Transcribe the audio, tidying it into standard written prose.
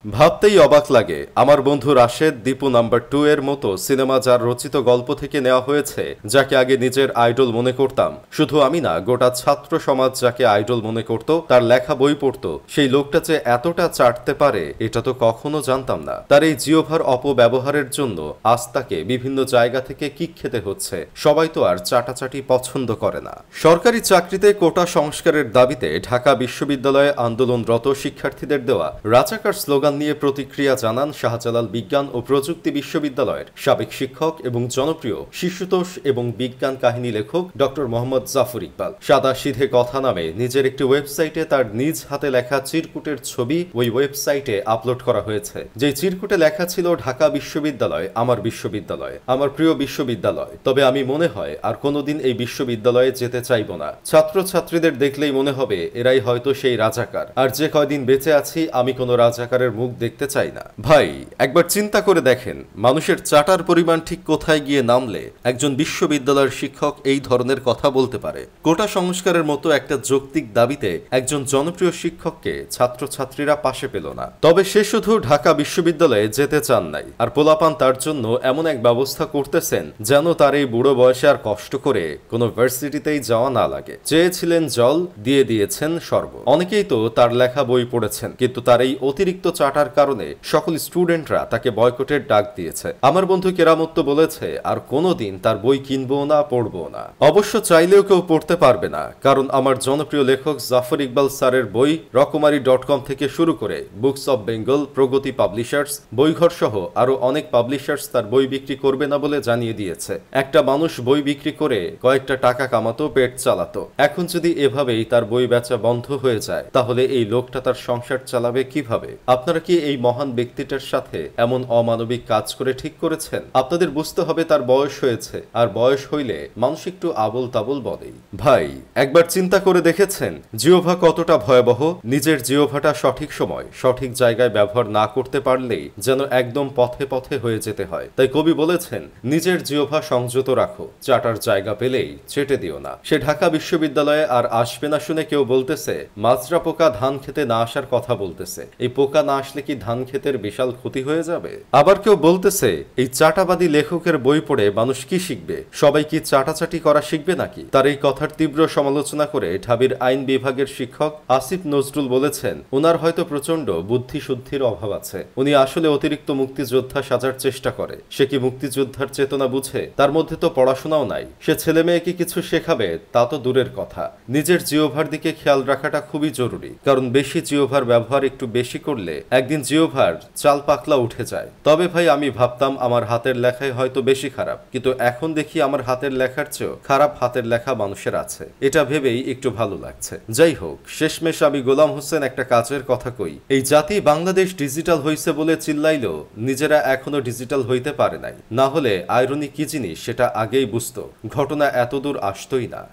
ভাবতেই অবাক লাগে আমার বন্ধু রাশেদ দীপু নাম্বার 2 এর মতো সিনেমা যার রচিত গল্প থেকে নেওয়া হয়েছে, যাকে আগে নিজের আইডল মনে করতাম। শুধু আমি না, গোটা ছাত্র সমাজ যাকে আইডল মনে করত, তার লেখা বই পড়তো, সেই লোকটা যে এতটা চাটতে পারে এটা তো কখনো জানতাম না। তার এই জিওভার অপব্যবহারের জন্য আজ তাকে বিভিন্ন জায়গা থেকে কিক খেতে হচ্ছে। সবাই তো আর চাটাচাটি পছন্দ করে না। সরকারি চাকরিতে কোটা সংস্কারের দাবিতে ঢাকা বিশ্ববিদ্যালয়ে আন্দোলনরত শিক্ষার্থীদের দেওয়া রাজাকার স্লোগান নিয়ে প্রতিক্রিয়া জানান শাহজালাল বিজ্ঞান ও প্রযুক্তি বিশ্ববিদ্যালয়ের সাবেক শিক্ষক এবং জনপ্রিয় শিশুতোষ এবং বিজ্ঞান কাহিনী লেখক ডক্টর মোহাম্মদ জাফর ইকবাল। সাদা সিধে কথা নামে নিজের একটি ওয়েবসাইটে তার নিজ হাতে লেখা চিরকুটের ছবি ওই ওয়েবসাইটে আপলোড করা হয়েছে। যে চিরকুটে লেখা ছিল, ঢাকা বিশ্ববিদ্যালয় আমার বিশ্ববিদ্যালয়, আমার প্রিয় বিশ্ববিদ্যালয়, তবে আমি মনে হয় আর কোনোদিন এই বিশ্ববিদ্যালয়ে যেতে চাইব না। ছাত্রছাত্রীদের দেখলেই মনে হবে এরাই হয়তো সেই রাজাকার, আর যে কয়দিন বেঁচে আছি আমি কোনো রাজাকারের মুখ দেখতে চাই না। ভাই, একবার চিন্তা করে দেখেন, মানুষের চাটার পরিমাণ ঠিক কোথায় গিয়ে নামলে একজন বিশ্ববিদ্যালয়ের শিক্ষক এই ধরনের কথা বলতে পারে। কোটা সংস্কারের মতো একটা যৌক্তিক দাবিতে একজন জনপ্রিয় শিক্ষককে ছাত্রছাত্রীরা পাশে পেল না। তবে সে শুধু ঢাকা বিশ্ববিদ্যালয়ে যেতে চান নাই, আর পোলাপান তার জন্য এমন এক ব্যবস্থা করতেছেন যেন তার এই বুড়ো বয়সে আর কষ্ট করে কোনো ভার্সিটিতেই যাওয়া না লাগে। চেয়েছিলেন জল, দিয়ে দিয়েছেন শরবত। অনেকেই তো তার লেখা বই পড়েছেন, কিন্তু তার এই অতিরিক্ত চাটার কারণে সকল স্টুডেন্টরা তাকে বয়কটের ডাক দিয়েছে। আমার বন্ধু কেরামত তো বলেছে আর কোনোদিন তার বই কিনবো না, পড়বো না। অবশ্য চাইলেও কেউ পড়তে পারবে না, কারণ আমার জনপ্রিয় লেখক জাফর ইকবাল স্যারের বই রকমারি.com থেকে শুরু করে books of Bengal, Pragati publishers, বইঘর সহ আরো অনেক পাবলিশার্স তার বই বিক্রি করবে না বলে জানিয়ে দিয়েছে। একটা মানুষ বই বিক্রি করে কয়েকটা টাকা কামাতো, পেট চালাতো। এখন যদি এভাবেই তার বই বেচা বন্ধ হয়ে যায়, তাহলে এই লোকটা তার সংসার চালাবে কিভাবে? আপনারা কি এই মহান ব্যক্তিটার সাথে এমন অমানবিক কাজ করে ঠিক করেছেন? আপনাদের বুঝতে হবে তার বয়স হয়েছে, আর বয়স হইলে মানুষ একটু আবল তাবল বলেই। ভাই, একবার চিন্তা করে দেখেছেন জিওভা কতটা ভয়াবহ? নিজের জিওভাটা সঠিক সময় সঠিক জায়গায় ব্যবহার না করতে পারলেই যেন একদম পথে পথে হয়ে যেতে হয়। তাই কবি বলেছেন, নিজের জিওভা সংযত রাখো, চাটার জায়গা পেলেই চেটে দিও না। সে ঢাকা বিশ্ববিদ্যালয়ে আর আসবে না শুনে কেউ বলতেছে মাজরা পোকা ধান খেতে না আসার কথা বলতেছে। এই পোকা না আসলে কি ধান ক্ষেতের বিশাল ক্ষতি হয়ে যাবে? আবার কেউ বলতেছে এই চাটাবাদী লেখকের বই পড়ে মানুষ কি শিখবে? সবাই কি চাটাচাটি করা শিখবে নাকি? তার এই কথার তীব্র সমালোচনা করে ঢাবির আইন বিভাগের শিক্ষক আসিফ নজরুল বলেছেন, ওনার হয়তো প্রচন্ড বুদ্ধি শুদ্ধির অভাব আছে। উনি আসলে অতিরিক্ত মুক্তিযোদ্ধা সাজার চেষ্টা করে। সে কি মুক্তিযোদ্ধার চেতনা বুঝে? তার মধ্যে তো পড়াশোনাও নাই। সে ছেলে মেয়েকে কিছু শেখাবে তা তো দূরের কথা। নিজের জিওভার দিকে খেয়াল রাখাটা খুবই জরুরি, কারণ বেশি জিওভার ব্যবহার একটু বেশি করলে একদিন জিওভার চাল পাকলা উঠে যায়। তবে ভাই, আমি ভাবতাম আমার হাতের লেখাই হয়তো বেশি খারাপ, কিন্তু এখন দেখি আমার হাতের লেখার চেয়েও খারাপ হাতের লেখা মানুষের আছে। এটা ভেবেই একটু ভালো লাগছে। যাই হোক, শেষমেশ আমি গোলাম হোসেন একটা কাজের কথা কই, এই জাতি বাংলাদেশ ডিজিটাল হইছে বলে চিল্লাইলেও নিজেরা এখনো ডিজিটাল হইতে পারে নাই। না হলে আইরনি কি জিনিস সেটা আগেই বুঝতো, ঘটনা এতদূর আসতোই না।